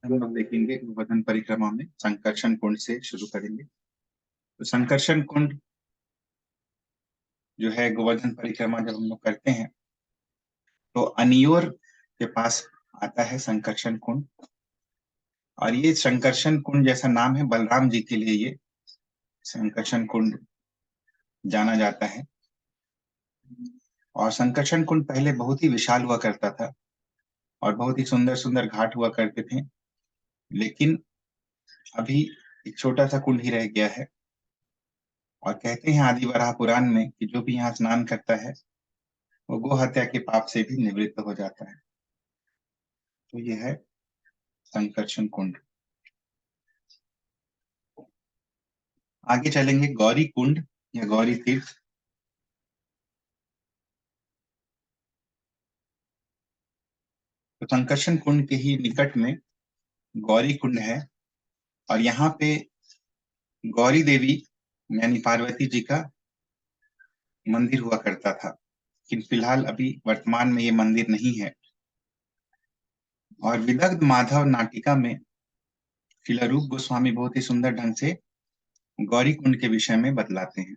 हम लोग देखेंगे गोवर्धन परिक्रमा में संकर्षण कुंड से शुरू करेंगे। तो संकर्षण कुंड जो है, गोवर्धन परिक्रमा जब हम लोग करते हैं तो अनियोर के पास आता है संकर्षण कुंड। और ये संकर्षण कुंड जैसा नाम है, बलराम जी के लिए ये संकर्षण कुंड जाना जाता है। और संकर्षण कुंड पहले बहुत ही विशाल हुआ करता था और बहुत ही सुंदर सुंदर घाट हुआ करते थे, लेकिन अभी एक छोटा सा कुंड ही रह गया है। और कहते हैं आदि वराह पुराण में कि जो भी यहाँ स्नान करता है वो गो हत्या के पाप से भी निवृत्त हो जाता है। तो ये है संकर्षण कुंड। आगे चलेंगे गौरी कुंड या गौरी तीर्थ। तो संकर्षण कुंड के ही निकट में गौरी कुंड है और यहाँ पे गौरी देवी यानी पार्वती जी का मंदिर हुआ करता था, लेकिन फिलहाल अभी वर्तमान में ये मंदिर नहीं है। और विदग्ध माधव नाटिका में शिलारूप गोस्वामी बहुत ही सुंदर ढंग से गौरी कुंड के विषय में बतलाते हैं।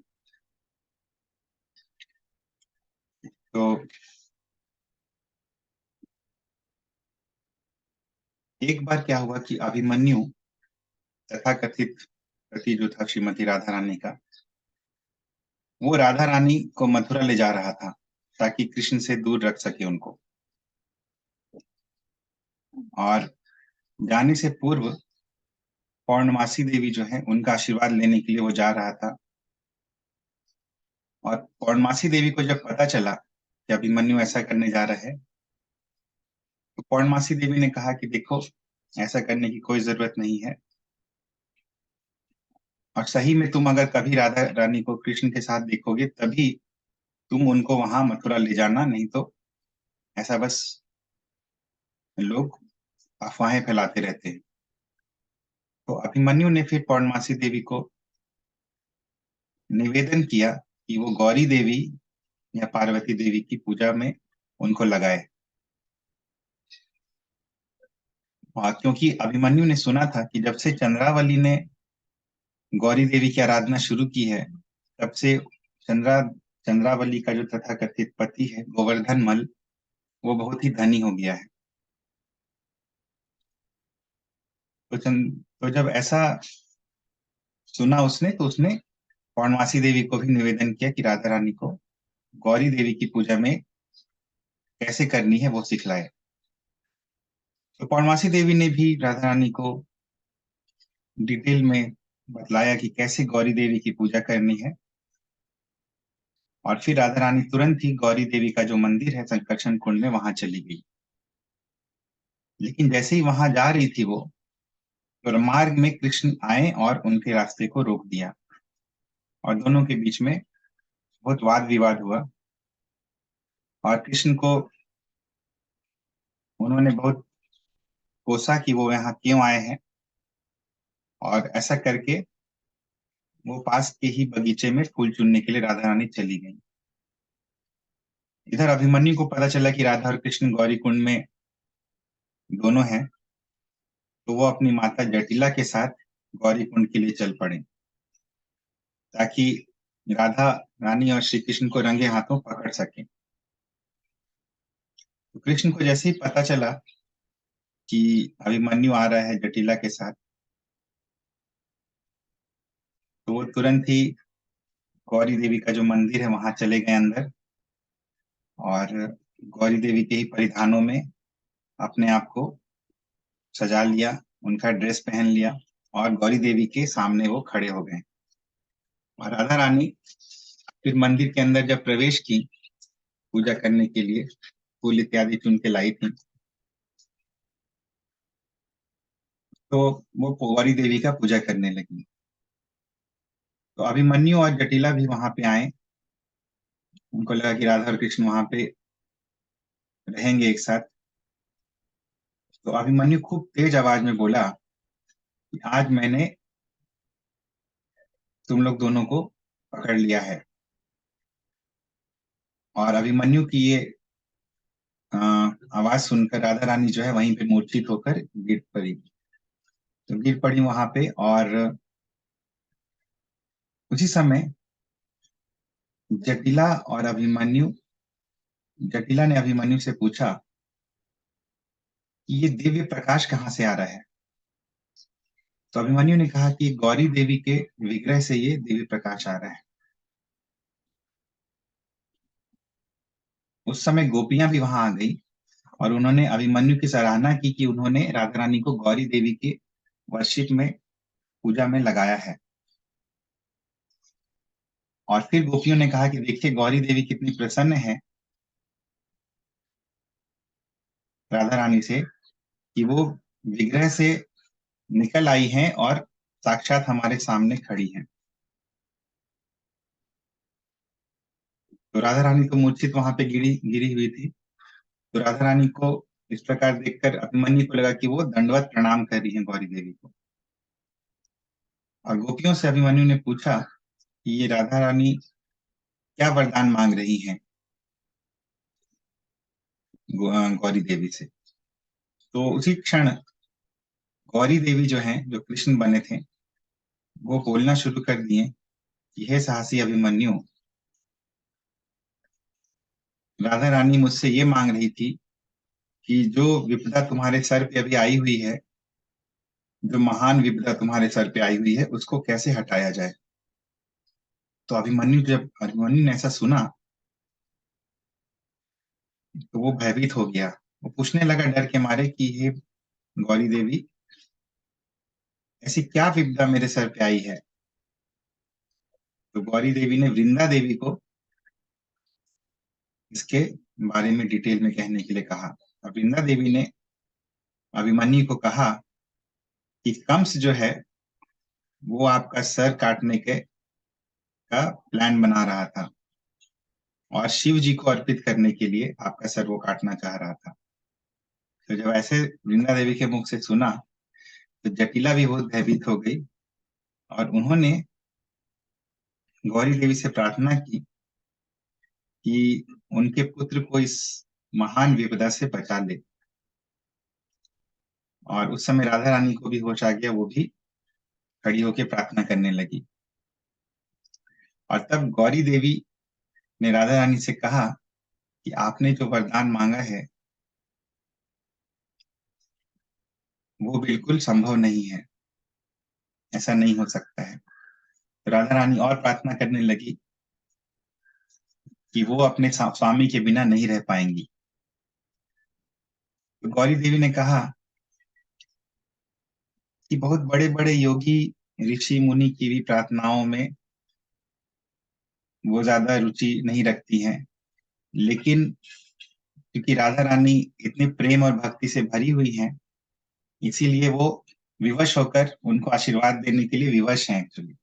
तो एक बार क्या हुआ कि अभिमन्यु तथा कथित पति जो था श्रीमती राधा रानी का, वो राधा रानी को मथुरा ले जा रहा था ताकि कृष्ण से दूर रख सके उनको। और जाने से पूर्व पौर्णमासी देवी जो है उनका आशीर्वाद लेने के लिए वो जा रहा था। और पौर्णमासी देवी को जब पता चला कि अभिमन्यु ऐसा करने जा रहा है, तो पौर्णमासी देवी ने कहा कि देखो, ऐसा करने की कोई जरूरत नहीं है। और सही में तुम अगर कभी राधा रानी को कृष्ण के साथ देखोगे तभी तुम उनको वहां मथुरा ले जाना, नहीं तो ऐसा बस लोग अफवाहें फैलाते रहते हैं। तो अभिमन्यु ने फिर पौर्णमासी देवी को निवेदन किया कि वो गौरी देवी या पार्वती देवी की पूजा में उनको लगाए। और क्योंकि अभिमन्यु ने सुना था कि जब से चंद्रावली ने गौरी देवी की आराधना शुरू की है, तब से चंद्रावली का जो तथाकथित पति है गोवर्धन मल, वो बहुत ही धनी हो गया है। तो जब ऐसा सुना उसने, तो उसने पौर्णमासी देवी को भी निवेदन किया कि राधा रानी को गौरी देवी की पूजा में कैसे करनी है वो सिखलाए। तो पौर्णमासी देवी ने भी राधा रानी को डिटेल में बतलाया कि कैसे गौरी देवी की पूजा करनी है। और फिर राधा रानी तुरंत ही गौरी देवी का जो मंदिर है संकर्षण कुंड में वहां चली गई। लेकिन जैसे ही वहां जा रही थी वो, तो मार्ग में कृष्ण आए और उनके रास्ते को रोक दिया और दोनों के बीच में बहुत वाद विवाद हुआ। और कृष्ण को उन्होंने बहुत कोसा कि वो यहाँ क्यों आए हैं। और ऐसा करके वो पास के ही बगीचे में फूल चुनने के लिए राधा रानी चली गई। इधर अभिमन्यु को पता चला कि राधा और कृष्ण गौरी कुंड में दोनों हैं, तो वो अपनी माता जटिला के साथ गौरी कुंड के लिए चल पड़े ताकि राधा रानी और श्री कृष्ण को रंगे हाथों पकड़ सके। तो कृष्ण को जैसे ही पता चला कि अभिमन्यु आ रहा है जटिला के साथ, तो वो तुरंत ही गौरी देवी का जो मंदिर है वहां चले गए अंदर। और गौरी देवी के ही परिधानों में अपने आप को सजा लिया, उनका ड्रेस पहन लिया और गौरी देवी के सामने वो खड़े हो गए। और राधा रानी फिर मंदिर के अंदर जब प्रवेश की पूजा करने के लिए, फूल इत्यादि चुन के लाई थी, तो वो गौरी देवी का पूजा करने लगी। तो अभिमन्यु और जटिला भी वहां पे आए। उनको लगा कि राधा और कृष्ण वहां पे रहेंगे एक साथ। तो अभिमन्यु खूब तेज आवाज में बोला कि आज मैंने तुम लोग दोनों को पकड़ लिया है। और अभिमन्यु की ये आवाज सुनकर राधा रानी जो है वहीं पे मूर्छित होकर गिर पड़ी। तो गिर पड़ी वहां पे, और उसी समय जटिला और अभिमन्यु जटिला ने अभिमन्यु से पूछा कि ये दिव्य प्रकाश कहाँ से आ रहा है। तो अभिमन्यु ने कहा कि गौरी देवी के विग्रह से ये दिव्य प्रकाश आ रहा है। उस समय गोपियां भी वहां आ गई और उन्होंने अभिमन्यु की सराहना की कि उन्होंने राधा रानी को गौरी देवी के वर्शिप में, पूजा में लगाया है। और फिर गोपियों ने कहा कि देखिए गौरी देवी कितनी प्रसन्न है राधा रानी से, कि वो विग्रह से निकल आई हैं और साक्षात हमारे सामने खड़ी हैं। तो राधा रानी तो मूर्छित वहां पे गिरी गिरी हुई थी। तो राधा रानी को इस प्रकार देखकर अभिमन्यु को लगा कि वो दंडवत प्रणाम कर रही हैं गौरी देवी को। और गोपियों से अभिमन्यु ने पूछा कि ये राधा रानी क्या वरदान मांग रही हैं गौरी देवी से। तो उसी क्षण गौरी देवी जो हैं, जो कृष्ण बने थे, वो बोलना शुरू कर दिए कि हे साहसी अभिमन्यु, राधा रानी मुझसे ये मांग रही थी कि जो विपदा तुम्हारे सर पे अभी आई हुई है, जो महान विपदा तुम्हारे सर पे आई हुई है, उसको कैसे हटाया जाए। तो जब अभिमन्यु ने ऐसा सुना तो वो भयभीत हो गया। वो पूछने लगा डर के मारे कि हे गौरी देवी, ऐसी क्या विपदा मेरे सर पे आई है। तो गौरी देवी ने वृंदा देवी को इसके बारे में डिटेल में कहने के लिए कहा। और वृंदा देवी ने अभिमन्यु को कहा कि कंस जो है वो आपका सर काटने के का प्लान बना रहा था और शिव जी को अर्पित करने के लिए आपका सर वो काटना चाह रहा था। तो जब ऐसे वृंदा देवी के मुख से सुना तो जटिला भी बहुत भयभीत हो गई और उन्होंने गौरी देवी से प्रार्थना की कि उनके पुत्र को इस महान विपदा से बचा ले। और उस समय राधा रानी को भी होश आ गया, वो भी खड़ी होकर प्रार्थना करने लगी। और तब गौरी देवी ने राधा रानी से कहा कि आपने जो वरदान मांगा है वो बिल्कुल संभव नहीं है, ऐसा नहीं हो सकता है। तो राधा रानी और प्रार्थना करने लगी कि वो अपने स्वामी के बिना नहीं रह पाएंगी। तो गौरी देवी ने कहा कि बहुत बड़े बड़े योगी ऋषि मुनि की भी प्रार्थनाओं में वो ज्यादा रुचि नहीं रखती हैं, लेकिन क्योंकि राधा रानी इतने प्रेम और भक्ति से भरी हुई हैं, इसीलिए वो विवश होकर उनको आशीर्वाद देने के लिए विवश हैं एक्चुअली।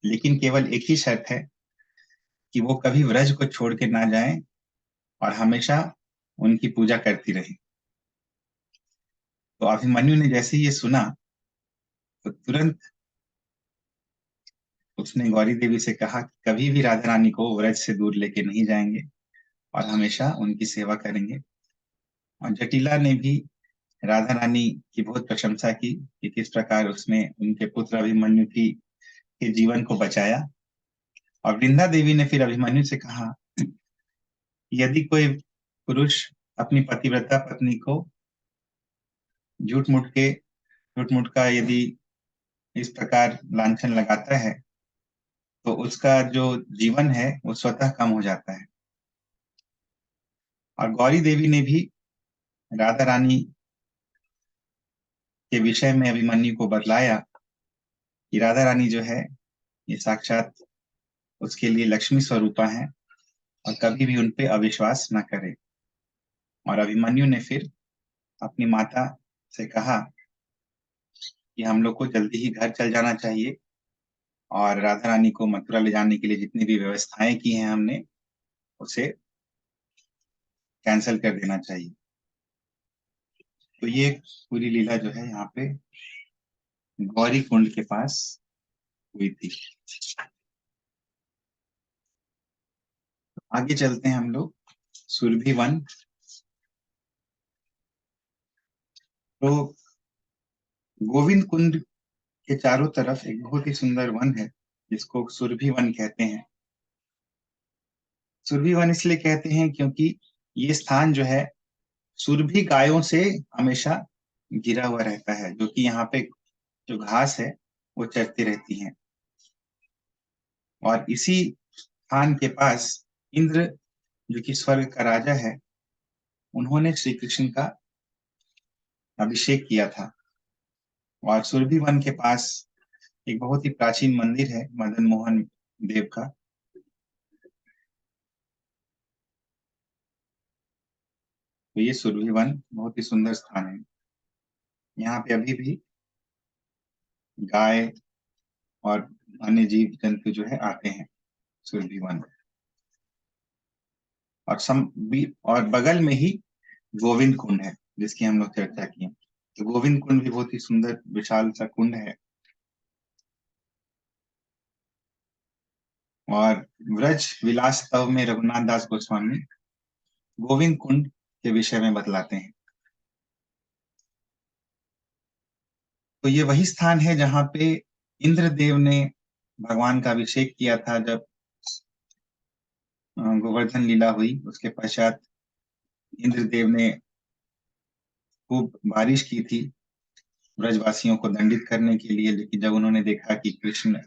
लेकिन केवल एक ही शर्त है कि वो कभी व्रज को छोड़ के ना जाएं और हमेशा उनकी पूजा करती रहे। तो अभिमन्यु ने जैसे ही ये सुना तो तुरंत उसने गौरी देवी से कहा कि कभी भी राधा रानी को व्रज से दूर लेके नहीं जाएंगे और हमेशा उनकी सेवा करेंगे। और जटिला ने भी राधा रानी की बहुत प्रशंसा की कि किस प्रकार उसने उनके पुत्र अभिमन्यु की के जीवन को बचाया। और वृंदा देवी ने फिर अभिमन्यु से कहा यदि कोई पुरुष अपनी पतिव्रता पत्नी को झूठ मूठ का यदि इस प्रकार लांछन लगाता है तो उसका जो जीवन है वो स्वतः कम हो जाता है। और गौरी देवी ने भी राधा रानी के विषय में अभिमन्यु को बतलाया कि राधा रानी जो है ये साक्षात उसके लिए लक्ष्मी स्वरूपा है और कभी भी उन पे अविश्वास न करे। और अभिमन्यु ने फिर अपनी माता से कहा कि हम लोग को जल्दी ही घर चल जाना चाहिए और राधा रानी को मथुरा ले जाने के लिए जितनी भी व्यवस्थाएं की हैं हमने उसे कैंसिल कर देना चाहिए। तो ये पूरी लीला जो है यहाँ पे गौरी कुंड के पास हुई थी। आगे चलते हैं हम लोग सुरभि वन। तो गोविंद कुंड के चारों तरफ एक बहुत ही सुंदर वन है जिसको सुरभि वन कहते हैं। सुरभि वन इसलिए कहते हैं क्योंकि ये स्थान जो है सुरभि गायों से हमेशा घिरा हुआ रहता है, जो कि यहाँ पे जो घास है वो चरती रहती हैं। और इसी स्थान के पास इंद्र, जो कि स्वर्ग का राजा है, उन्होंने श्री कृष्ण का अभिषेक किया था। और सुरभि वन के पास एक बहुत ही प्राचीन मंदिर है मदन मोहन देव का। तो ये सुरभि वन बहुत ही सुंदर स्थान है। यहाँ पे अभी भी गाय और अन्य जीव जंतु जो है आते हैं सुरभि वन। और और बगल में ही गोविंद कुंड है जिसकी हम लोग चर्चा किए। तो गोविंद कुंड भी बहुत ही सुंदर विशाल सा कुंड है। और व्रज विलास तव में रघुनाथ दास गोस्वामी गोविंद कुंड के विषय में बतलाते हैं। तो ये वही स्थान है जहाँ पे इंद्रदेव ने भगवान का अभिषेक किया था। जब गोवर्धन लीला हुई उसके पश्चात इंद्रदेव ने खूब बारिश की थी ब्रजवासियों को दंडित करने के लिए। लेकिन जब उन्होंने देखा कि कृष्ण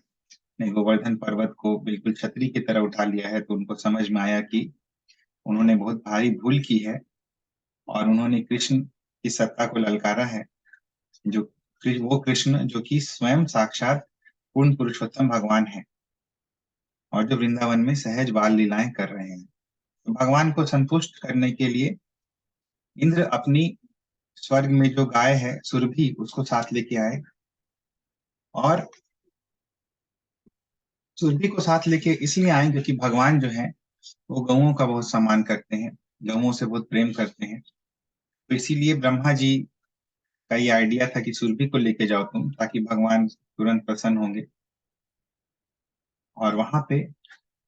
ने गोवर्धन पर्वत को बिल्कुल छतरी की तरह उठा लिया है, तो उनको समझ में आया कि उन्होंने बहुत भारी भूल की है। और उन्होंने कृष्ण की सत्ता को ललकारा है, जो वो कृष्ण जो कि स्वयं साक्षात पूर्ण पुरुषोत्तम भगवान है और जो वृंदावन में सहज बाल लीलाएं कर रहे हैं। तो भगवान को संतुष्ट करने के लिए इंद्र अपनी स्वर्ग में जो गाय है सुरभि, उसको साथ लेके आए। और सुरभि को साथ लेके इसलिए आए क्योंकि भगवान जो है वो गौओं का बहुत सम्मान करते हैं, गौओं से बहुत प्रेम करते हैं। तो इसीलिए ब्रह्मा जी का ये आइडिया था कि सुरभि को लेके जाओ तुम, ताकि भगवान तुरंत प्रसन्न होंगे। और वहां पे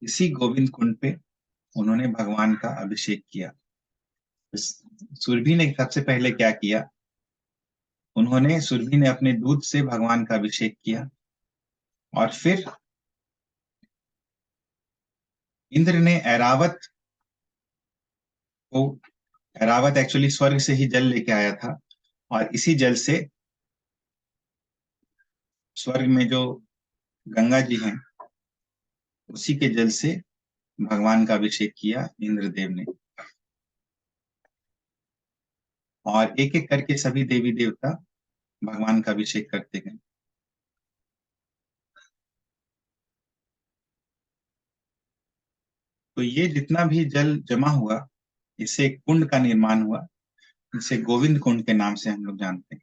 इसी गोविंद कुंड पे उन्होंने भगवान का अभिषेक किया। सुरभि ने सबसे पहले क्या किया, सुरभि ने अपने दूध से भगवान का अभिषेक किया। और फिर इंद्र ने को ऐरावत एक्चुअली स्वर्ग से ही जल लेके आया था। और इसी जल से स्वर्ग में जो गंगा जी हैं, उसी के जल से भगवान का अभिषेक किया इंद्रदेव ने। और एक एक करके सभी देवी देवता भगवान का अभिषेक करते गए। तो ये जितना भी जल जमा हुआ, इससे एक कुंड का निर्माण हुआ, इसे गोविंद कुंड के नाम से हम लोग जानते हैं।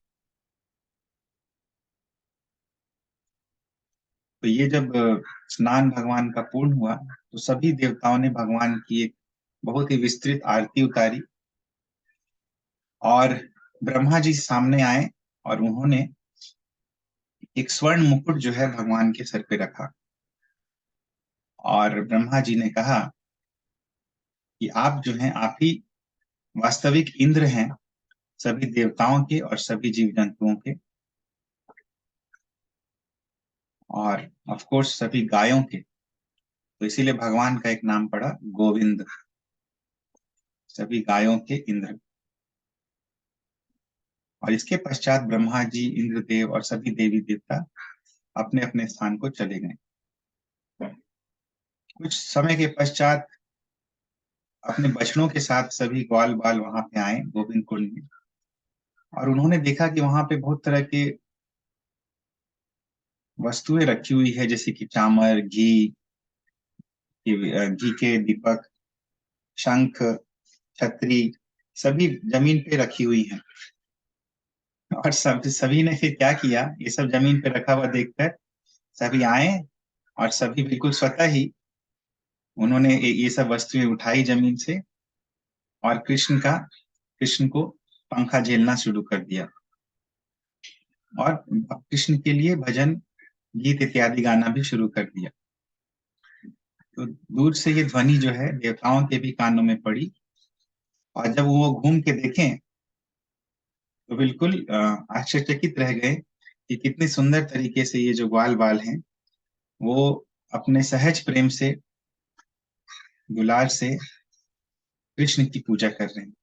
तो ये जब स्नान भगवान का पूर्ण हुआ, तो सभी देवताओं ने भगवान की एक बहुत ही विस्तृत आरती उतारी। और ब्रह्मा जी सामने आए और उन्होंने एक स्वर्ण मुकुट जो है भगवान के सर पे रखा। और ब्रह्मा जी ने कहा कि आप जो हैं, आप ही वास्तविक इंद्र हैं सभी देवताओं के और सभी जीव जंतुओं के, और ऑफ कोर्स सभी गायों के। तो इसीलिए भगवान का एक नाम पड़ा गोविंद, सभी गायों के इंद्र। और इसके पश्चात ब्रह्मा जी, इंद्रदेव और सभी देवी देवता अपने अपने स्थान को चले गए। कुछ समय के पश्चात अपने बछड़ों के साथ सभी ग्वाल बाल वहां पे आए गोविंद कुंड में। और उन्होंने देखा कि वहां पे बहुत तरह के वस्तुएं रखी हुई है, जैसे कि चामर, घी के दीपक, शंख, छतरी, सभी जमीन पे रखी हुई हैं। और सभी ने फिर क्या किया, ये सब जमीन पे रखा हुआ देखकर सभी आए और सभी बिल्कुल स्वतः ही उन्होंने ये सब वस्तुएं उठाई जमीन से और कृष्ण को पंखा झेलना शुरू कर दिया। और कृष्ण के लिए भजन, गीत इत्यादि गाना भी शुरू कर दिया। तो दूर से ये ध्वनि जो है देवताओं के भी कानों में पड़ी। और जब वो घूम के देखें तो बिल्कुल आश्चर्यचकित रह गए कि कितनी सुंदर तरीके से ये जो ग्वाल बाल हैं वो अपने सहज प्रेम से, दुलार से कृष्ण की पूजा कर रहे हैं।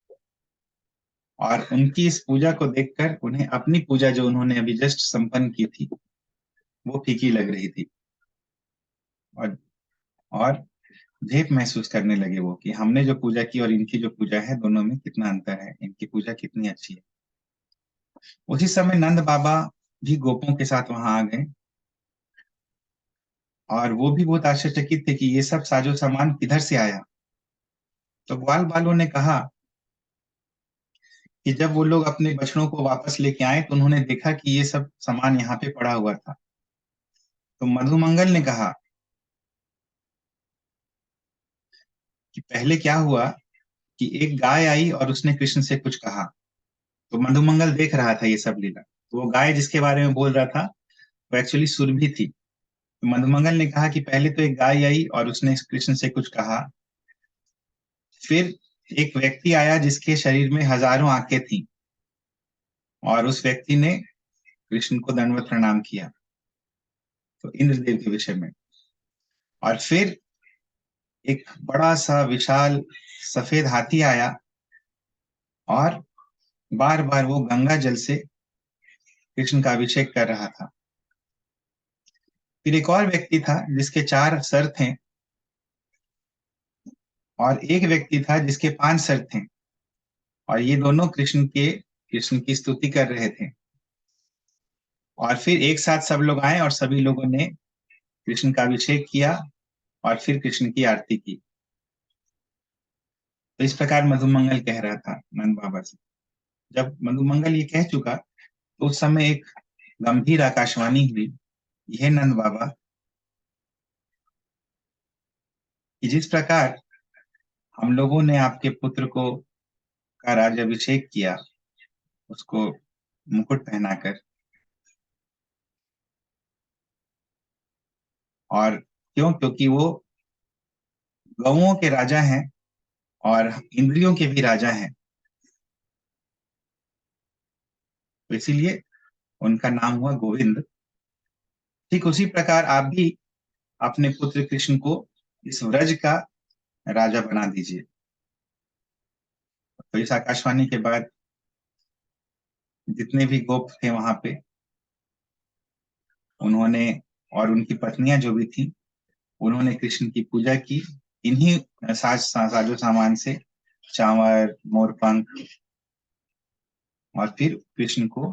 और उनकी इस पूजा को देखकर उन्हें अपनी पूजा जो उन्होंने अभी जस्ट संपन्न की थी वो फीकी लग रही थी। और और भेद महसूस करने लगे वो कि हमने जो पूजा की और इनकी जो पूजा है दोनों में कितना अंतर है, इनकी पूजा कितनी अच्छी है। उसी समय नंद बाबा भी गोपों के साथ वहां आ गए और वो भी बहुत आश्चर्यचकित थे कि ये सब साजो सामान किधर से आया। तो ग्वाल बालों ने कहा कि जब वो लोग अपने बछड़ों को वापस लेके आए तो उन्होंने देखा कि ये सब सामान यहाँ पे पड़ा हुआ था। तो मधुमंगल ने कहा कि पहले क्या हुआ कि एक गाय आई और उसने कृष्ण से कुछ कहा। तो मधुमंगल देख रहा था ये सब लीला। तो वो गाय जिसके बारे में बोल रहा था वो एक्चुअली सुरभि थी। तो मधुमंगल ने कहा कि पहले तो एक गाय आई और उसने कृष्ण से कुछ कहा। फिर एक व्यक्ति आया जिसके शरीर में हजारों आंखें थी और उस व्यक्ति ने कृष्ण को दंडवत प्रणाम किया, तो इंद्रदेव के विषय में। और फिर एक बड़ा सा विशाल सफेद हाथी आया और बार बार वो गंगा जल से कृष्ण का अभिषेक कर रहा था। फिर एक और व्यक्ति था जिसके 4 सर थे और एक व्यक्ति था जिसके 5 सर थे और ये दोनों कृष्ण की स्तुति कर रहे थे। और फिर एक साथ सब लोग आए और सभी लोगों ने कृष्ण का अभिषेक किया और फिर कृष्ण की आरती की। तो इस प्रकार मधुमंगल कह रहा था नंद बाबा से। जब मधुमंगल ये कह चुका तो उस समय एक गंभीर आकाशवाणी हुई, यह नंद बाबा कि जिस प्रकार हम लोगों ने आपके पुत्र को का राज्याभिषेक किया, उसको मुकुट पहनाकर, और क्यों, क्योंकि वो गौओं के राजा हैं और इंद्रियों के भी राजा हैं, तो इसीलिए उनका नाम हुआ गोविंद। ठीक उसी प्रकार आप भी अपने पुत्र कृष्ण को इस व्रज का राजा बना दीजिए। तो इस आकाशवाणी के बाद जितने भी गोप थे वहां पे, उन्होंने और उनकी पत्नियां जो भी थी, उन्होंने कृष्ण की पूजा की इन्हीं साजो सामान से, चांवर, मोरपंख, और फिर कृष्ण को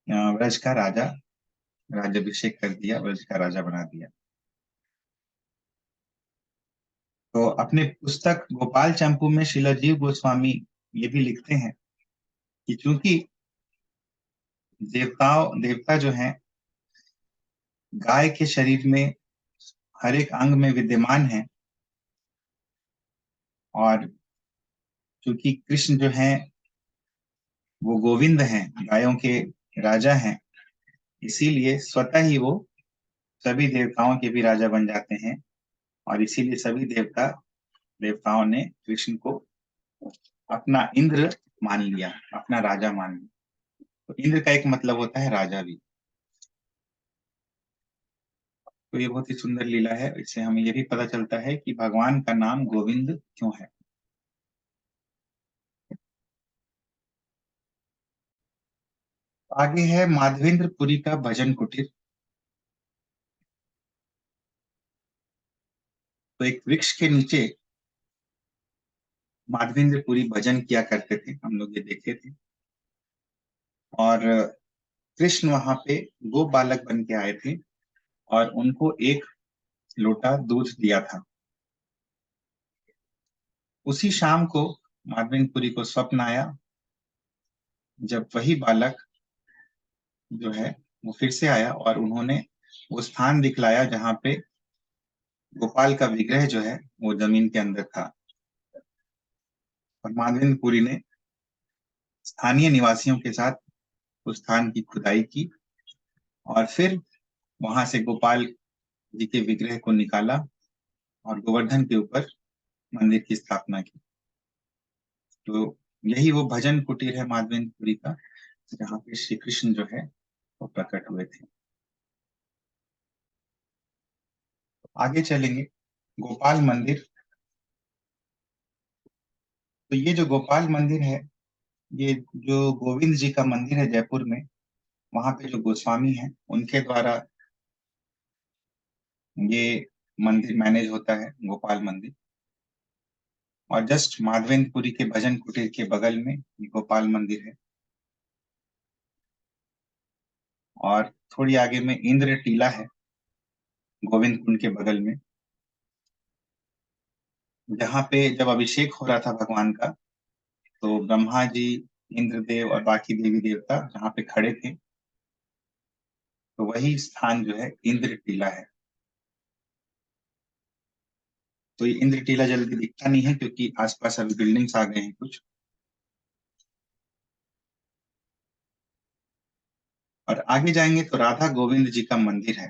व्रज का राजा, राज्याभिषेक कर दिया, व्रज का राजा बना दिया। तो अपने पुस्तक गोपाल चंपू में श्रील जीव गोस्वामी ये भी लिखते हैं कि चूंकि देवता जो हैं गाय के शरीर में हर एक अंग में विद्यमान है, और चूंकि कृष्ण जो है वो गोविंद हैं, गायों के राजा हैं, इसीलिए स्वतः ही वो सभी देवताओं के भी राजा बन जाते हैं। और इसीलिए सभी देवताओं ने कृष्ण को अपना इंद्र मान लिया, अपना राजा मान लिया। तो इंद्र का एक मतलब होता है राजा भी। तो ये बहुत ही सुंदर लीला है, इससे हमें ये भी पता चलता है कि भगवान का नाम गोविंद क्यों है। आगे है माधवेंद्रपुरी का भजन कुटीर। तो एक वृक्ष के नीचे माधवेंद्रपुरी भजन किया करते थे, हम लोग ये देखे थे। और कृष्ण वहां पे गो बालक बन के आए थे और उनको एक लोटा दूध दिया था। उसी शाम को माधवेंद्रपुरी को स्वप्न आया, जब वही बालक जो है वो फिर से आया और उन्होंने वो स्थान दिखलाया जहाँ पे गोपाल का विग्रह जो है वो जमीन के अंदर था। और माधवेंद्रपुरी ने स्थानीय निवासियों के साथ उस स्थान की खुदाई की और फिर वहां से गोपाल जी के विग्रह को निकाला और गोवर्धन के ऊपर मंदिर की स्थापना की। तो यही वो भजन कुटीर है माधवेंद्रपुरी का, जहाँ पे श्री कृष्ण जो है वो प्रकट हुए थे। आगे चलेंगे, गोपाल मंदिर। तो ये जो गोपाल मंदिर है, ये जो गोविंद जी का मंदिर है जयपुर में, वहां पे जो गोस्वामी हैं उनके द्वारा ये मंदिर मैनेज होता है, गोपाल मंदिर। और जस्ट माधवेंद्रपुरी के भजन कुटीर के बगल में ये गोपाल मंदिर है। और थोड़ी आगे में इंद्र टीला है, गोविंद कुंड के बगल में, जहाँ पे जब अभिषेक हो रहा था भगवान का, तो ब्रह्मा जी, इंद्रदेव और बाकी देवी देवता जहाँ पे खड़े थे, तो वही स्थान जो है इंद्र टीला है। तो ये इंद्र टीला जल्दी दिखता नहीं है क्योंकि आसपास अभी बिल्डिंग्स आ गए हैं कुछ। और आगे जाएंगे तो राधा गोविंद जी का मंदिर है।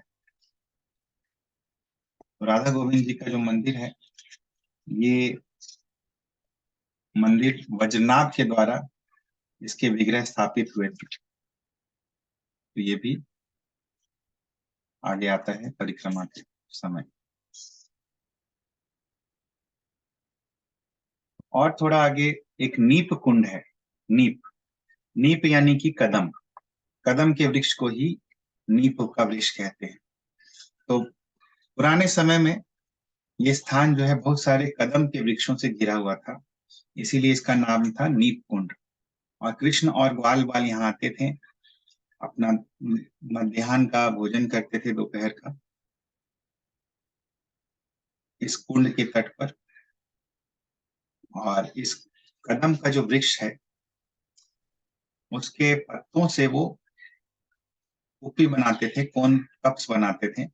तो राधा गोविंद जी का जो मंदिर है, ये मंदिर वज्रनाभ के द्वारा इसके विग्रह स्थापित हुए थे। तो ये भी आगे आता है परिक्रमा के समय। और थोड़ा आगे एक नीप कुंड है। नीप, नीप यानी कि कदम, कदम के वृक्ष को ही नीप का वृक्ष कहते हैं। तो पुराने समय में ये स्थान जो है बहुत सारे कदम के वृक्षों से घिरा हुआ था, इसीलिए इसका नाम था नीप कुंड। और कृष्ण और ग्वाल बाल यहाँ आते थे, अपना मध्याह्न का भोजन करते थे, दोपहर का, इस कुंड के तट पर। और इस कदम का जो वृक्ष है, उसके पत्तों से वो कुपी बनाते थे, कौन कप्स बनाते थे,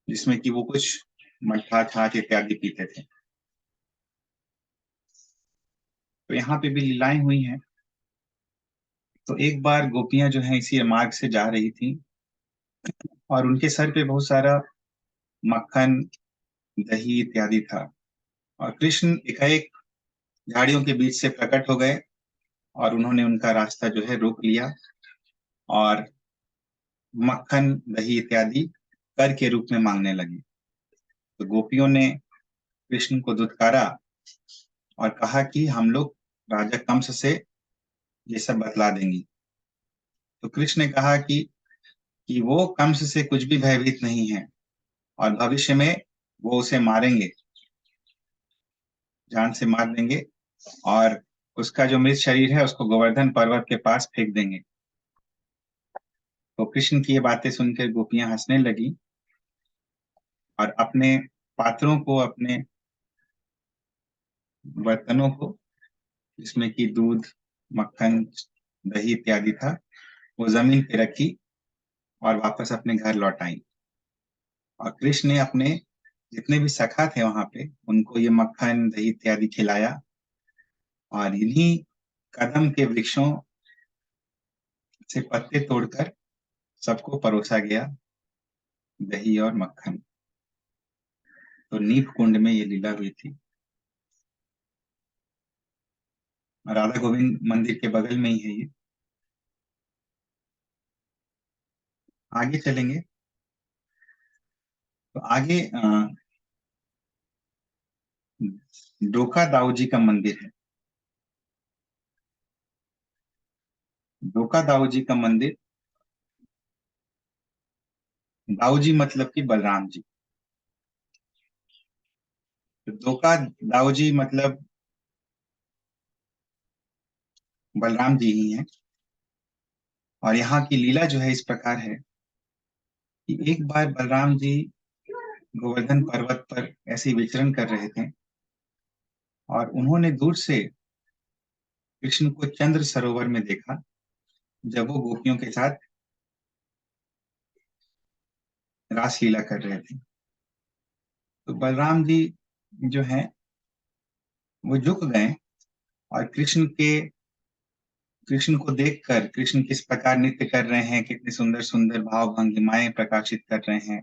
जिसमें कि वो कुछ मट्ठा छाछ इत्यादि पीते थे। तो यहाँ पे भी लीलाएं हुई हैं। तो एक बार गोपियां जो है इसी मार्ग से जा रही थी, और उनके सर पे बहुत सारा मक्खन, दही इत्यादि था। और कृष्ण एकाएक झाड़ियों के बीच से प्रकट हो गए, और उन्होंने उनका रास्ता जो है रोक लिया, और मक्खन, दही इत्यादि कर के रूप में मांगने लगी। तो गोपियों ने कृष्ण को धुतकारा और कहा कि हम लोग राजा कंस से ये सब बतला देंगी। तो कृष्ण ने कहा कि वो कंस से कुछ भी भयभीत नहीं है, और भविष्य में वो उसे मारेंगे, जान से मार देंगे, और उसका जो मृत शरीर है उसको गोवर्धन पर्वत के पास फेंक देंगे। तो कृष्ण की ये बातें सुनकर गोपियां हंसने लगी, और अपने पात्रों को, अपने बर्तनों को, जिसमें कि दूध, मक्खन, दही इत्यादि था, वो जमीन पे रखी और वापस अपने घर लौट आई। और कृष्ण ने अपने जितने भी सखा थे वहां पे, उनको ये मक्खन, दही इत्यादि खिलाया। और इन्हीं कदम के वृक्षों से पत्ते तोड़कर सबको परोसा गया, दही और मक्खन। तो नीप कुंड में ये लीला हुई थी। राधा गोविंद मंदिर के बगल में ही है ये। आगे चलेंगे तो आगे डोका दाऊ जी का मंदिर है। डोका दाऊ जी का मंदिर, दाऊ जी मतलब कि बलराम जी। तो डोका दाऊ जी मतलब बलराम जी ही हैं। और यहाँ की लीला जो है इस प्रकार है कि एक बार बलराम जी गोवर्धन पर्वत पर ऐसे ही विचरण कर रहे थे, और उन्होंने दूर से कृष्ण को चंद्र सरोवर में देखा, जब वो गोपियों के साथ रासलीला कर रहे थे। तो बलराम जी जो हैं वो झुक गए, और कृष्ण को देखकर, कृष्ण किस प्रकार नृत्य कर रहे हैं, कितने सुंदर सुंदर भाव भंगिमाएं प्रकाशित कर रहे हैं,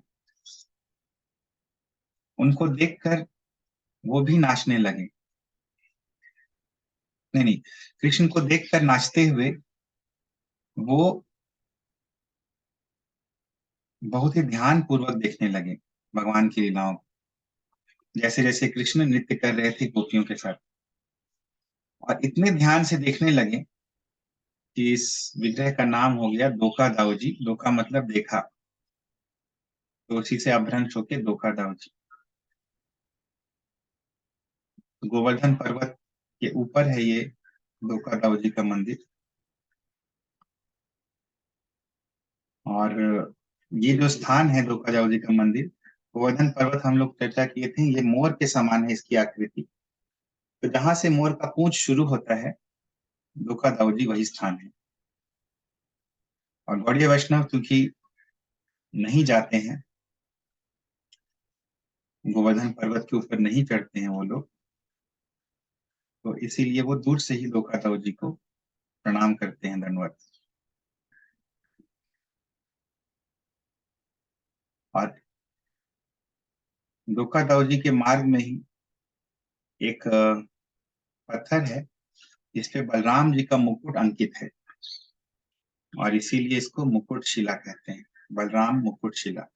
उनको देखकर वो भी नाचने लगे। नहीं नहीं, कृष्ण को देखकर नाचते हुए वो बहुत ही ध्यान पूर्वक देखने लगे भगवान की लीलाओं को, जैसे जैसे कृष्ण नृत्य कर रहे थे गोपियों के साथ, और इतने ध्यान से देखने लगे कि इस विग्रह का नाम हो गया दोका दाऊजी। दोका मतलब देखा, तो उसी से अपभ्रंश होके दोका दाऊजी। तो गोवर्धन पर्वत के ऊपर है ये दोका दाऊजी का मंदिर। और ये जो स्थान है दोका दाऊजी का मंदिर, गोवर्धन पर्वत हम लोग चर्चा किए थे, ये मोर के समान है इसकी आकृति। तो जहां से मोर का पूंछ शुरू होता है, दोका दाऊजी वही स्थान है। और गौड़ीय वैष्णव क्योंकि नहीं जाते हैं, गोवर्धन पर्वत के ऊपर नहीं चढ़ते हैं वो लोग, तो इसीलिए वो दूर से ही दोका दाऊजी को प्रणाम करते हैं, दंडवत। और दोका दाऊजी के मार्ग में ही एक पत्थर है जिस पे बलराम जी का मुकुट अंकित है, और इसीलिए इसको मुकुट शिला कहते हैं, बलराम मुकुट शिला।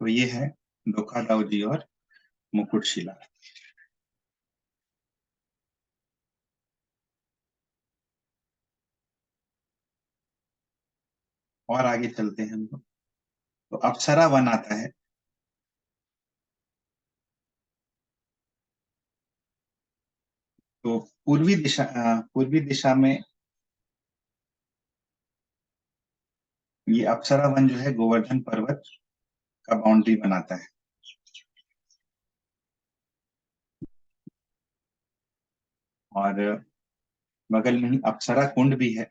तो ये है दोका दाऊजी और मुकुट शिला। और आगे चलते हैं हम लोग, तो अप्सरा वन आता है। तो पूर्वी दिशा में ये अप्सरा वन जो है गोवर्धन पर्वत का बाउंड्री बनाता है। और बगल में ही अप्सरा कुंड भी है।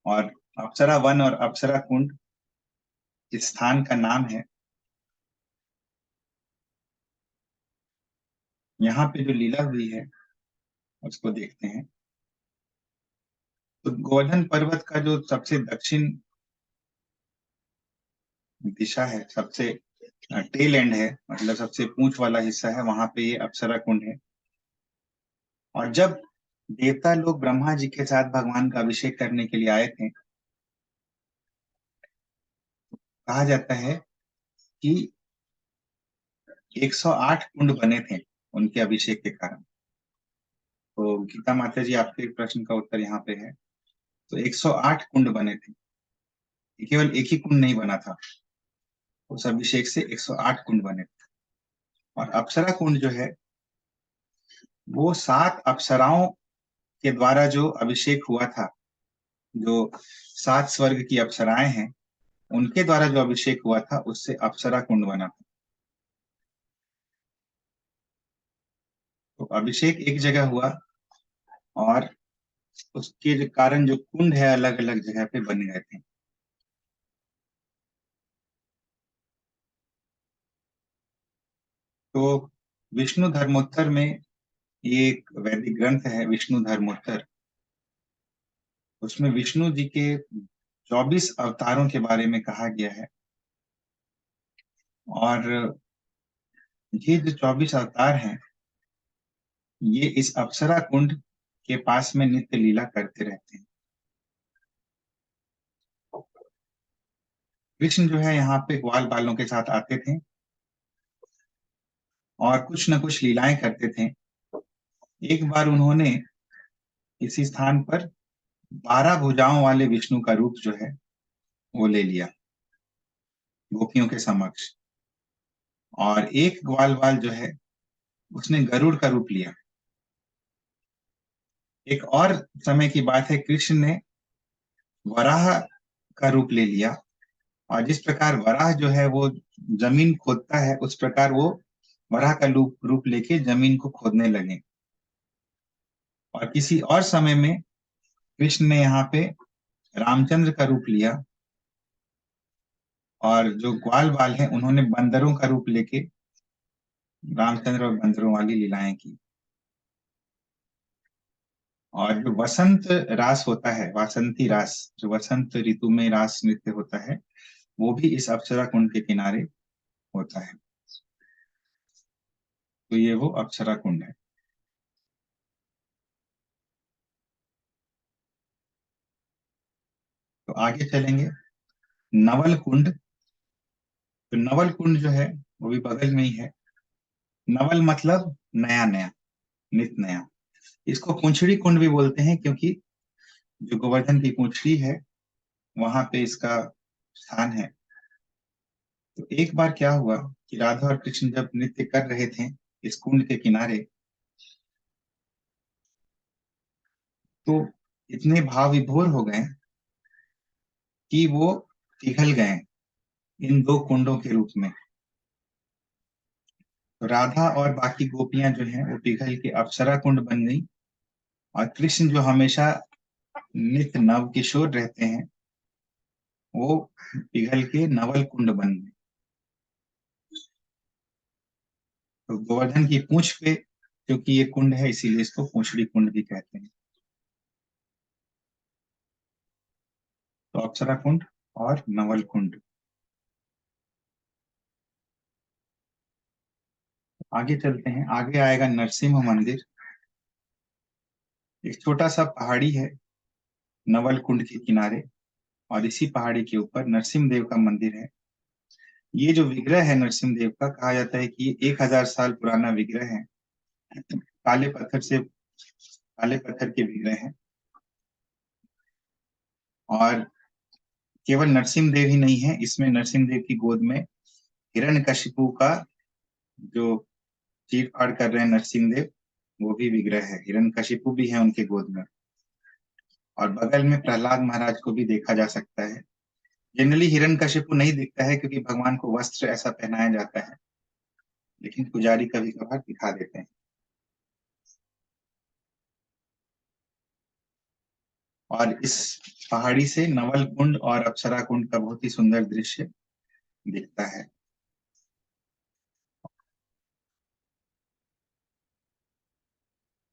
और अप्सरा वन और अप्सरा कुंड इस स्थान का नाम है। यहाँ पे जो लीला हुई है उसको देखते हैं। तो गोवर्धन पर्वत का जो सबसे दक्षिण दिशा है, सबसे टेल एंड है, मतलब सबसे पूंछ वाला हिस्सा है, वहां पे ये अप्सरा कुंड है। और जब देवता लोग ब्रह्मा जी के साथ भगवान का अभिषेक करने के लिए आए थे, कहा जाता है कि 108 कुंड बने थे उनके अभिषेक के कारण। तो गीता माता जी, आपके प्रश्न का उत्तर यहाँ पे है। तो 108 कुंड बने थे, केवल एक ही कुंड नहीं बना था, उस अभिषेक से 108 कुंड बने थे। और अप्सरा कुंड जो है वो 7 अप्सराओं के द्वारा जो अभिषेक हुआ था, जो 7 स्वर्ग की अप्सराएं हैं उनके द्वारा जो अभिषेक हुआ था, उससे अप्सरा कुंड बना था। तो अभिषेक एक जगह हुआ, और उसके जो कारण जो कुंड है अलग अलग जगह पे बने रहते हैं। तो विष्णु धर्मोत्तर में, ये एक वैदिक ग्रंथ है विष्णु धर्मोत्तर, उसमें विष्णु जी के 24 अवतारों के बारे में कहा गया है। और ये जो 24 अवतार हैं, ये इस अप्सरा कुंड के पास में नित्य लीला करते रहते हैं। कृष्ण जो है यहाँ पे ग्वाल बालों के साथ आते थे और कुछ न कुछ लीलाएं करते थे। एक बार उन्होंने इसी स्थान पर 12 भुजाओं वाले विष्णु का रूप जो है वो ले लिया गोपियों के समक्ष। और एक ग्वाल बाल जो है उसने गरुड़ का रूप लिया। एक और समय की बात है, कृष्ण ने वराह का रूप ले लिया। और जिस प्रकार वराह जो है वो जमीन खोदता है, उस प्रकार वो वराह का रूप लेके जमीन को खोदने लगे। और किसी और समय में कृष्ण ने यहाँ पे रामचंद्र का रूप लिया, और जो ग्वाल बाल हैं उन्होंने बंदरों का रूप लेके रामचंद्र और बंदरों वाली लीलाएं की। और जो वसंत रास होता है, वासंती रास, जो वसंत ऋतु में रास नृत्य होता है, वो भी इस अप्सरा कुंड के किनारे होता है। तो ये वो अप्सरा कुंड है। तो आगे चलेंगे। नवल कुंड। तो नवल कुंड जो है वो भी बगल में ही है। नवल मतलब नया नया, नित नया। इसको पूंछड़ी कुंड भी बोलते हैं, क्योंकि जो गोवर्धन की पूंछड़ी है वहां पे इसका स्थान है। तो एक बार क्या हुआ कि राधा और कृष्ण जब नृत्य कर रहे थे इस कुंड के किनारे, तो इतने भाव विभोर हो गए कि वो पिघल गए इन दो कुंडों के रूप में। तो राधा और बाकी गोपियां जो हैं वो पिघल के अप्सरा कुंड बन गई, और कृष्ण जो हमेशा नित्य नव किशोर रहते हैं वो पिघल के नवल कुंड बन गए। तो गोवर्धन की पूंछ पे क्योंकि ये कुंड है इसीलिए इसको पूंछड़ी कुंड भी कहते हैं। तो अप्सरा कुंड और नवल कुंड। आगे चलते हैं, आगे आएगा नरसिंह मंदिर। एक छोटा सा पहाड़ी है नवल कुंड के किनारे, और इसी पहाड़ी के ऊपर नरसिंह देव का मंदिर है। ये जो विग्रह है नरसिंह देव का, कहा जाता है कि ये 1000 साल पुराना विग्रह है। काले पत्थर के विग्रह हैं। और केवल नरसिंह देव ही नहीं है इसमें, नरसिंह देव की गोद में हिरण्यकशिपु का जो चीर फाड़ कर रहे हैं नरसिंह देव, वो भी विग्रह है। हिरण्यकशिपु भी है उनके गोद में। और बगल में प्रहलाद महाराज को भी देखा जा सकता है। जनरली हिरण्यकशिपु नहीं दिखता है क्योंकि भगवान को वस्त्र ऐसा पहनाया जाता है, लेकिन पुजारी कभी कभार दिखा देते हैं। और इस पहाड़ी से नवल कुंड और अप्सरा कुंड का बहुत ही सुंदर दृश्य दिखता है।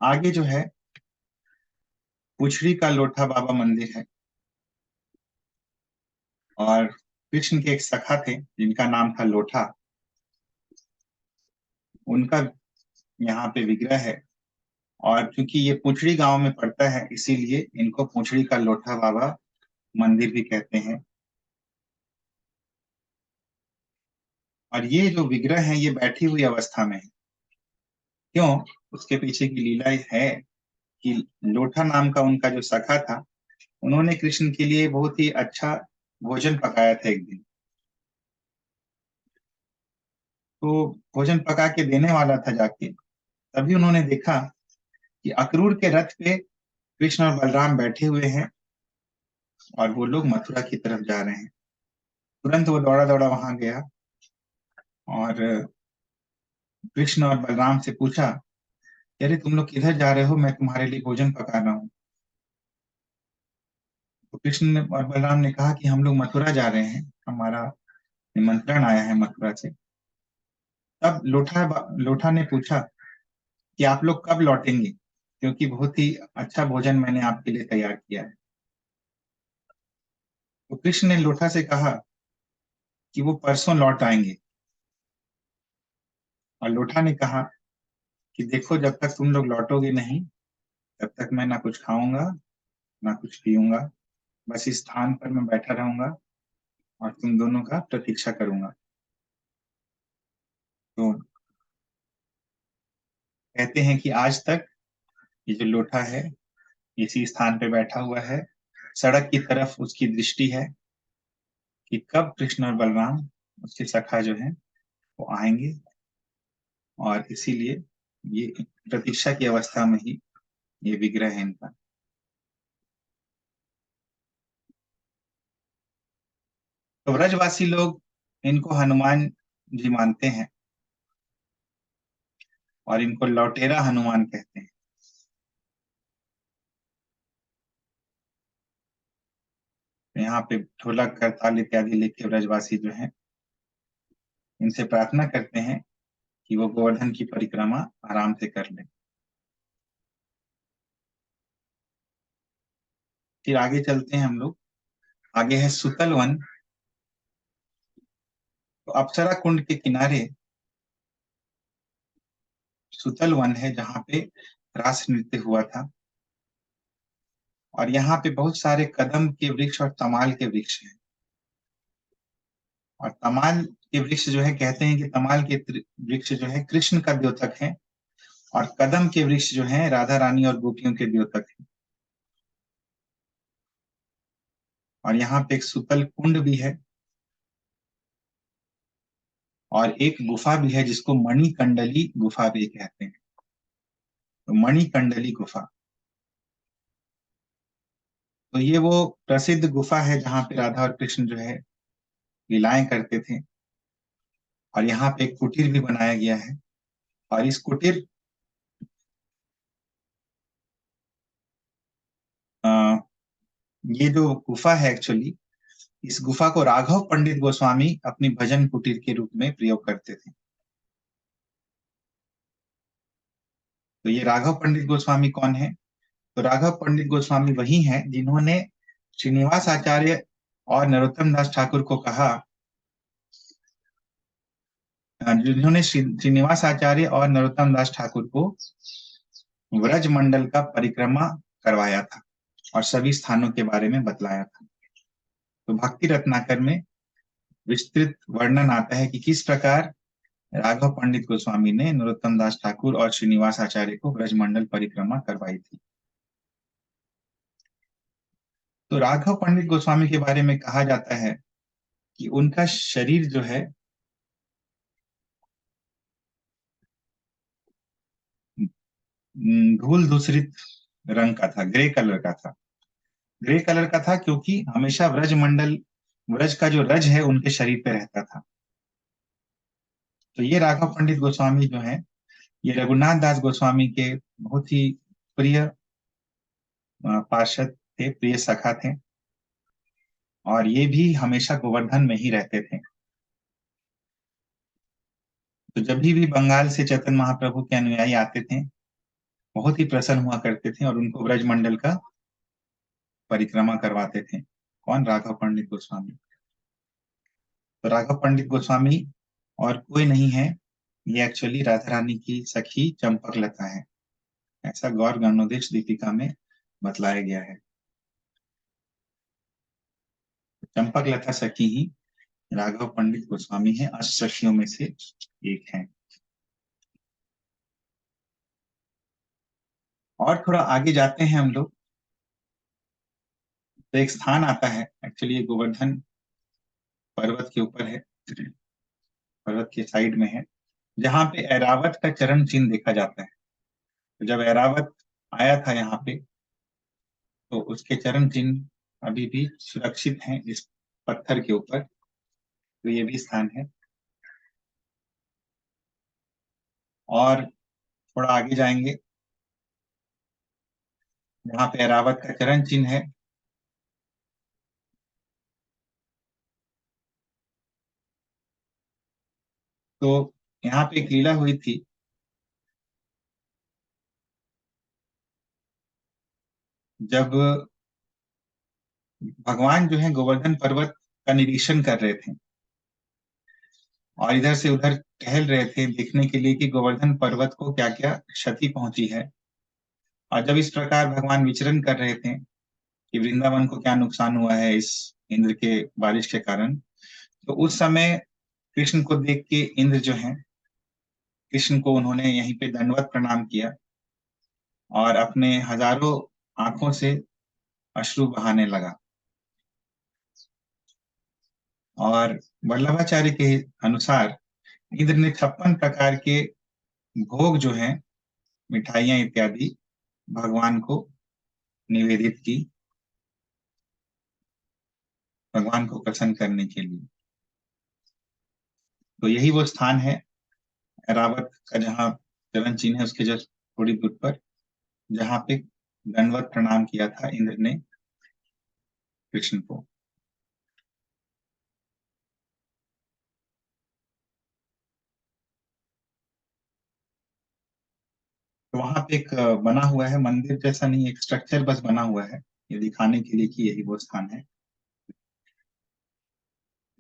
आगे जो है पुछड़ी का लोठा बाबा मंदिर है। और कृष्ण के एक सखा थे जिनका नाम था लोठा, उनका यहाँ पे विग्रह है। और क्योंकि ये पुछड़ी गांव में पड़ता है इसीलिए इनको पुछड़ी का लोठा बाबा मंदिर भी कहते हैं। और ये जो विग्रह है ये बैठी हुई अवस्था में है। क्यों? उसके पीछे की लीला है कि लोठा नाम का उनका जो सखा था, उन्होंने कृष्ण के लिए बहुत ही अच्छा भोजन पकाया था एक दिन। तो भोजन पका के देने वाला था जाके, तभी उन्होंने देखा कि अक्रूर के रथ पे कृष्ण और बलराम बैठे हुए हैं और वो लोग मथुरा की तरफ जा रहे हैं। तुरंत वो दौड़ा दौड़ा वहां गया और कृष्ण और बलराम से पूछा, अरे तुम लोग किधर जा रहे हो, मैं तुम्हारे लिए भोजन पका रहा हूँ। तो कृष्ण ने और बलराम ने कहा कि हम लोग मथुरा जा रहे हैं, हमारा निमंत्रण आया है मथुरा से। तब लोठा ने पूछा कि आप लोग कब लौटेंगे, क्योंकि बहुत ही अच्छा भोजन मैंने आपके लिए तैयार किया है। तो कृष्ण ने लोठा से कहा कि वो परसों लौट आएंगे। और लोठा ने कहा कि देखो जब तक तुम लोग लौटोगे नहीं तब तक मैं ना कुछ खाऊंगा ना कुछ पीऊंगा, बस इस स्थान पर मैं बैठा रहूंगा और तुम दोनों का प्रतीक्षा करूंगा। तो कहते हैं कि आज तक ये जो लोठा है इसी स्थान पे बैठा हुआ है। सड़क की तरफ उसकी दृष्टि है कि कब कृष्ण और बलराम उसके सखा जो है वो आएंगे, और इसीलिए ये प्रतीक्षा की अवस्था में ही ये विग्रह है इनका। तो ब्रजवासी लोग इनको हनुमान जी मानते हैं और इनको लौटेरा हनुमान कहते हैं। तो यहाँ पे ढोलक करताल इत्यादि लेके ब्रजवासी जो है इनसे प्रार्थना करते हैं कि वो गोवर्धन की परिक्रमा आराम से कर लें। फिर आगे चलते हैं हम लोग। आगे है सुतल वन। तो अप्सरा कुंड के किनारे सुतल वन है जहाँ पे रास नृत्य हुआ था। और यहाँ पे बहुत सारे कदम के वृक्ष और तमाल के वृक्ष हैं। और तमाल के वृक्ष जो है, कहते हैं कि तमाल के वृक्ष जो है कृष्ण का द्योतक है, और कदम के वृक्ष जो है राधा रानी और गोपियों के द्योतक है। और यहाँ पे एक सुतल कुंड भी है, और एक गुफा भी है जिसको मणिकंडली गुफा भी कहते हैं। तो मणिकंडली गुफा, तो ये वो प्रसिद्ध गुफा है जहाँ पे राधा और कृष्ण जो है लीलाएं करते थे। और यहाँ पे एक कुटीर भी बनाया गया है। और इस कुटीर आ, ये जो गुफा है एक्चुअली, इस गुफा को राघव पंडित गोस्वामी अपनी भजन कुटीर के रूप में प्रयोग करते थे। तो ये राघव पंडित गोस्वामी कौन है? तो राघव पंडित गोस्वामी वही हैं जिन्होंने श्रीनिवास आचार्य और नरोत्तम दास ठाकुर को कहा, जिन्होंने श्रीनिवास आचार्य और नरोत्तम दास ठाकुर को व्रज मंडल का परिक्रमा करवाया था और सभी स्थानों के बारे में बतलाया था। तो भक्ति रत्नाकर में विस्तृत वर्णन आता है कि किस प्रकार राघव पंडित गोस्वामी ने नरोत्तम दास ठाकुर और श्रीनिवास आचार्य को ब्रजमंडल परिक्रमा करवाई थी। तो राघव पंडित गोस्वामी के बारे में कहा जाता है कि उनका शरीर जो है धूल धूसरित रंग का था, ग्रे कलर का था। ग्रे कलर का था क्योंकि हमेशा ब्रजमंडल, ब्रज का जो रज है उनके शरीर पे रहता था। तो ये राघव पंडित गोस्वामी जो है, ये रघुनाथ दास गोस्वामी के बहुत ही प्रिय पार्षद थे, प्रिय सखा थे। और ये भी हमेशा गोवर्धन में ही रहते थे। तो जब भी बंगाल से चैतन्य महाप्रभु के अनुयायी आते थे, बहुत ही प्रसन्न हुआ करते थे और उनको ब्रजमंडल का परिक्रमा करवाते थे। कौन? राघव पंडित गोस्वामी। तो राघव पंडित गोस्वामी और कोई नहीं है, ये एक्चुअली राधा रानी की सखी चंपक लता है, ऐसा गौर गणोदेश दीपिका में बतलाया गया है। चंपक लता सखी ही राघव पंडित गोस्वामी है, अष्टसखियों में से एक है। और थोड़ा आगे जाते हैं हम लोग, तो एक स्थान आता है, एक्चुअली ये गोवर्धन पर्वत के ऊपर है, पर्वत के साइड में है, जहाँ पे ऐरावत का चरण चिन्ह देखा जाता है। तो जब ऐरावत आया था यहाँ पे, तो उसके चरण चिन्ह अभी भी सुरक्षित हैं इस पत्थर के ऊपर। तो ये भी स्थान है। और थोड़ा आगे जाएंगे, जहाँ पे ऐरावत का चरण चिन्ह है, तो यहाँ पे एक लीला हुई थी। जब भगवान जो है गोवर्धन पर्वत का निरीक्षण कर रहे थे और इधर से उधर टहल रहे थे देखने के लिए कि गोवर्धन पर्वत को क्या क्या क्षति पहुंची है। और जब इस प्रकार भगवान विचरण कर रहे थे कि वृंदावन को क्या नुकसान हुआ है इस इंद्र के बारिश के कारण, तो उस समय कृष्ण को देख के इंद्र जो है, कृष्ण को उन्होंने यहीं पे दंडवत प्रणाम किया और अपने हजारों आंखों से अश्रु बहाने लगा। और वल्लभाचार्य के अनुसार इंद्र ने 56 प्रकार के भोग जो हैं, मिठाइयां इत्यादि, भगवान को निवेदित की, भगवान को प्रसन्न करने के लिए। तो यही वो स्थान है रावत का, जहाँ चरण चिन्ह है उसके जस्ट थोड़ी दूर पर, जहाँ पे दंडवत प्रणाम किया था इंद्र ने कृष्ण को। तो वहां पे एक बना हुआ है मंदिर जैसा, नहीं एक स्ट्रक्चर बस बना हुआ है, ये दिखाने के लिए कि यही वो स्थान है।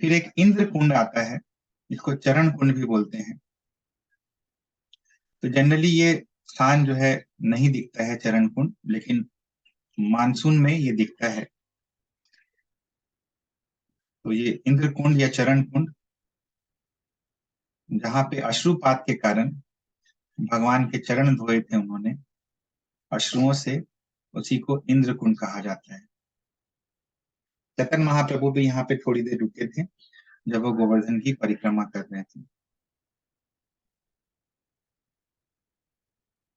फिर एक इंद्र कुंड आता है, इसको चरण कुंड भी बोलते हैं। तो जनरली ये स्थान जो है नहीं दिखता है चरण कुंड, लेकिन मानसून में ये दिखता है। तो ये इंद्र कुंड या चरण कुंड, जहाँ पे अश्रुपात के कारण भगवान के चरण धोए थे उन्होंने अश्रुओं से, उसी को इंद्र कुंड कहा जाता है। चैतन्य महाप्रभु भी यहाँ पे थोड़ी देर रुके थे जब वो गोवर्धन की परिक्रमा कर रहे थे।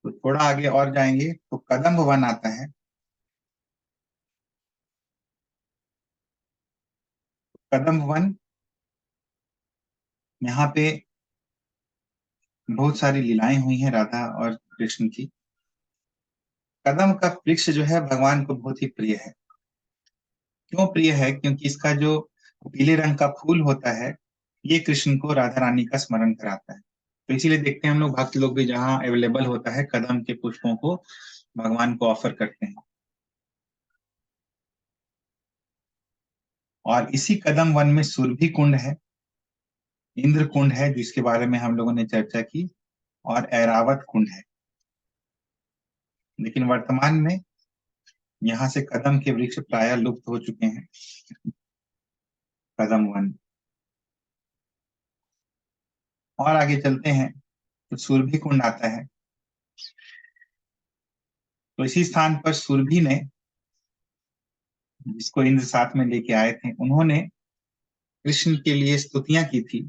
तो थोड़ा आगे और जाएंगे तो कदम्ब वन आता है। कदम्ब वन, यहाँ पे बहुत सारी लीलाएं हुई हैं राधा और कृष्ण की। कदम का वृक्ष जो है भगवान को बहुत ही प्रिय है। क्यों प्रिय है? क्योंकि इसका जो पीले रंग का फूल होता है, ये कृष्ण को राधा रानी का स्मरण कराता है। तो इसीलिए देखते हैं हम लोग, भक्त लोग भी जहाँ अवेलेबल होता है कदम के पुष्पों को भगवान को ऑफर करते हैं। और इसी कदम वन में सुरभि कुंड है, इंद्र कुंड है जिसके बारे में हम लोगों ने चर्चा की, और ऐरावत कुंड है। लेकिन वर्तमान में यहाँ से कदम के वृक्ष प्राय लुप्त हो चुके हैं। कदम वन। और आगे चलते हैं तो सुरभि कुंड आता है। तो इसी स्थान पर सुरभि ने, जिसको इंद्र साथ में लेके आए थे, उन्होंने कृष्ण के लिए स्तुतियां की थी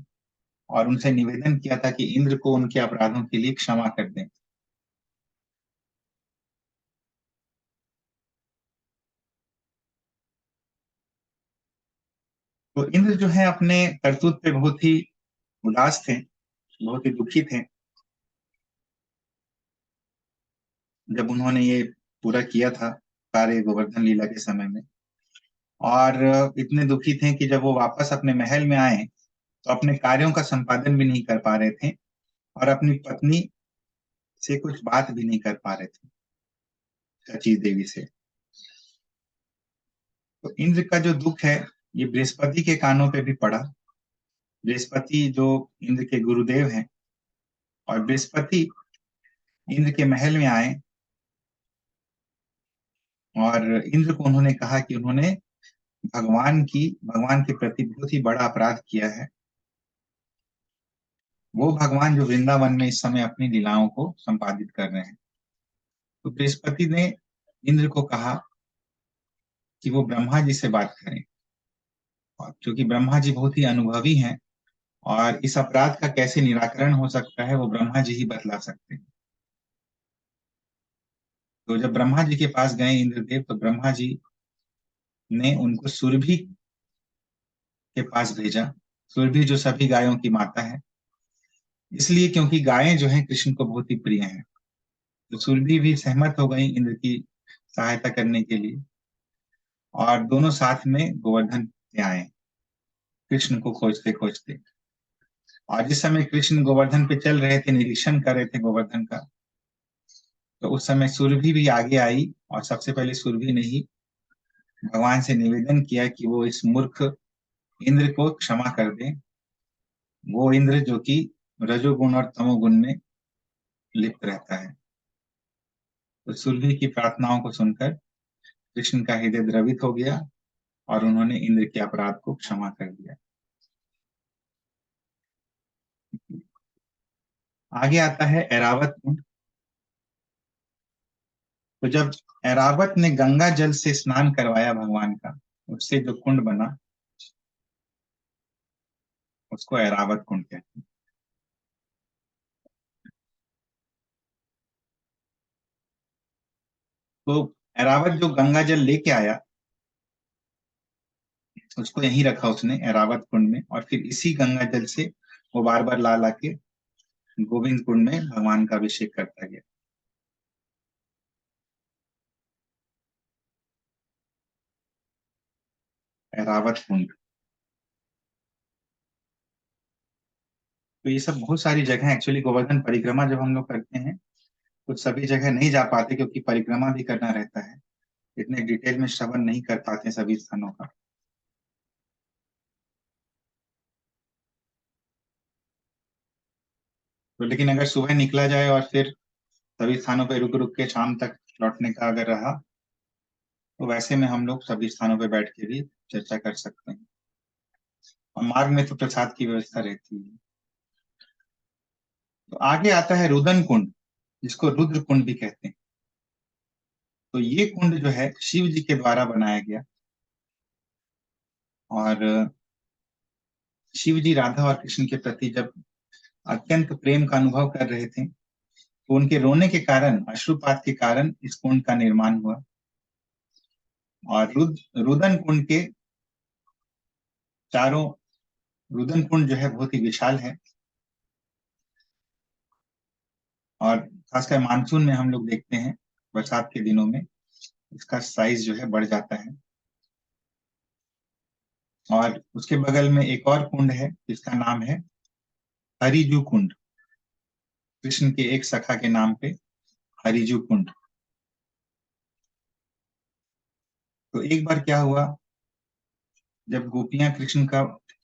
और उनसे निवेदन किया था कि इंद्र को उनके अपराधों के लिए क्षमा कर दें। तो इंद्र जो है अपने करतूत पे बहुत ही उदास थे, बहुत ही दुखी थे जब उन्होंने ये पूरा किया था कार्य गोवर्धन लीला के समय में। और इतने दुखी थे कि जब वो वापस अपने महल में आए तो अपने कार्यों का संपादन भी नहीं कर पा रहे थे और अपनी पत्नी से कुछ बात भी नहीं कर पा रहे थे, सची देवी से। तो इंद्र का जो दुख है ये बृहस्पति के कानों पे भी पड़ा। बृहस्पति जो इंद्र के गुरुदेव हैं, और बृहस्पति इंद्र के महल में आए और इंद्र को उन्होंने कहा कि उन्होंने भगवान के प्रति बहुत ही बड़ा अपराध किया है। वो भगवान जो वृंदावन में इस समय अपनी लीलाओं को संपादित कर रहे हैं। तो बृहस्पति ने इंद्र को कहा कि वो ब्रह्मा जी से बात करें, और क्योंकि ब्रह्मा जी बहुत ही अनुभवी हैं और इस अपराध का कैसे निराकरण हो सकता है वो ब्रह्मा जी ही बतला सकते हैं। तो जब ब्रह्मा जी के पास गए इंद्रदेव, तो ब्रह्मा जी ने उनको सुरभि के पास भेजा। सुरभि जो सभी गायों की माता है, इसलिए क्योंकि गायें जो हैं कृष्ण को बहुत ही प्रिय हैं। तो सुरभि भी सहमत हो गई इंद्र की सहायता करने के लिए, और दोनों साथ में गोवर्धन पे आए कृष्ण को खोजते खोजते। और जिस समय कृष्ण गोवर्धन पे चल रहे थे, निरीक्षण कर रहे थे गोवर्धन का, तो उस समय सुरभि भी आगे आई और सबसे पहले सुरभि ने ही भगवान से निवेदन किया कि वो इस मूर्ख इंद्र को क्षमा कर दें। वो इंद्र जो कि रजोगुण और तमोगुण में लिप्त रहता है। तो सुरभि की प्रार्थनाओं को सुनकर कृष्ण का हृदय द्रवित हो गया और उन्होंने इंद्र के अपराध को क्षमा कर दिया। आगे आता है ऐरावत कुंड। तो जब ऐरावत ने गंगा जल से स्नान करवाया भगवान का, उससे जो कुंड बना, उसको ऐरावत कुंड कहते हैं। तो ऐरावत जो गंगा जल लेके आया, उसको यहीं रखा उसने ऐरावत कुंड में, और फिर इसी गंगा जल से वो बार बार ला ला के गोविंद कुंड में भगवान का अभिषेक करता गया। ऐरावत कुंड। तो ये सब बहुत सारी जगह, एक्चुअली गोवर्धन परिक्रमा जब हम लोग करते हैं तो सभी जगह नहीं जा पाते क्योंकि परिक्रमा भी करना रहता है, इतने डिटेल में श्रवण नहीं कर पाते सभी स्थानों का। तो लेकिन अगर सुबह निकला जाए और फिर सभी स्थानों पर रुक रुक के शाम तक लौटने का अगर रहा, तो वैसे में हम लोग सभी स्थानों पे बैठ के भी चर्चा कर सकते हैं। और मार्ग में तो प्रसाद की व्यवस्था रहती है। तो आगे आता है रुदन कुंड, जिसको रुद्र कुंड भी कहते हैं। तो ये कुंड जो है शिव जी के द्वारा बनाया गया, और शिव जी राधा और कृष्ण के प्रति जब अत्यंत प्रेम का अनुभव कर रहे थे, तो उनके रोने के कारण, अश्रुपात के कारण इस कुंड का निर्माण हुआ। और रुदन कुंड के चारों, रुदन कुंड जो है बहुत ही विशाल है, और खासकर मानसून में हम लोग देखते हैं, बरसात के दिनों में इसका साइज जो है बढ़ जाता है। और उसके बगल में एक और कुंड है जिसका नाम है हरिजू कुंड, कृष्ण के एक सखा के नाम पे हरिजू कुंड। तो एक बार क्या हुआ, जब गोपियां कृष्ण का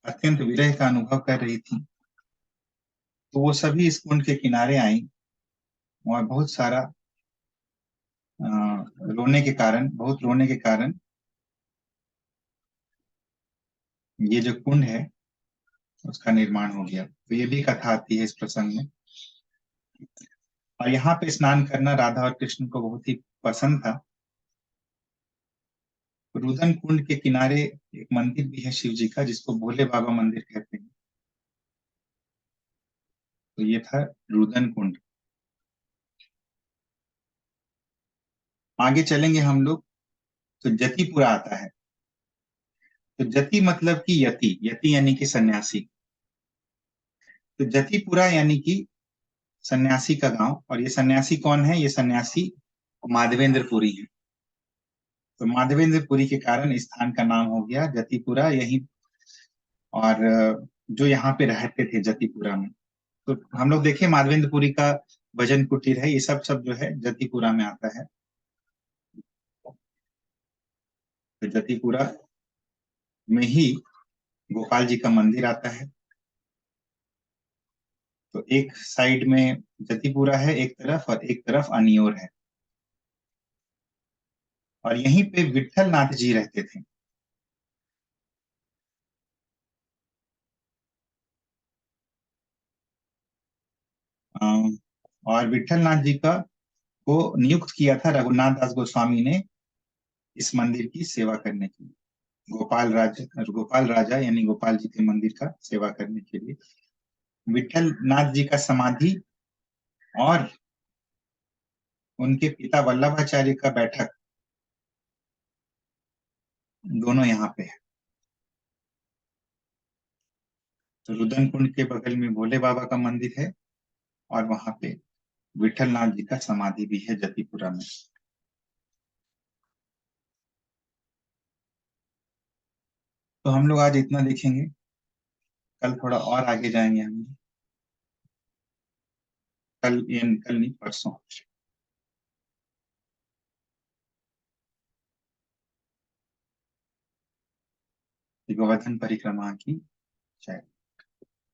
अत्यंत विरह का अनुभव कर रही थी, तो वो सभी इस कुंड के किनारे आई, और बहुत सारा रोने के कारण, बहुत रोने के कारण ये जो कुंड है उसका निर्माण हो गया। तो ये भी कथा आती है इस प्रसंग में। और यहाँ पे स्नान करना राधा और कृष्ण को बहुत ही पसंद था। रुदन कुंड के किनारे एक मंदिर भी है शिव जी का, जिसको भोले बाबा मंदिर कहते हैं। तो ये था रुदन कुंड। आगे चलेंगे हम लोग, तो जतिपुरा आता है। तो जति मतलब कि यति, यति यानी कि सन्यासी। तो जतिपुरा यानी कि सन्यासी का गांव। और ये सन्यासी कौन है? ये सन्यासी माधवेंद्रपुरी है। तो माधवेंद्रपुरी के कारण इस स्थान का नाम हो गया जतिपुरा यही। और जो यहाँ पे रहते थे जतिपुरा में, तो हम लोग देखे माधवेंद्रपुरी का भजन कुटीर है, ये सब सब जो है जतिपुरा में आता है। तो जतिपुरा में ही गोपाल जी का मंदिर आता है। तो एक साइड में जतिपुरा है एक तरफ, और एक तरफ अनियोर है। और यहीं पे विठल नाथ जी रहते थे। और विठल नाथ जी का को नियुक्त किया था रघुनाथ दास गोस्वामी ने इस मंदिर की सेवा करने के लिए, गोपाल राजा यानी गोपाल जी के मंदिर का सेवा करने के लिए। विठल नाथ जी का समाधि और उनके पिता वल्लभाचार्य का बैठक दोनों यहाँ पे है। तो रुदन कुंड के बगल में भोले बाबा का मंदिर है, और वहां पे विठल नाथ जी का समाधि भी है जतिपुरा में। तो हम लोग आज इतना देखेंगे, कल थोड़ा और आगे जाएंगे हम। कल नहीं, परसों। गोवर्धन परिक्रमा की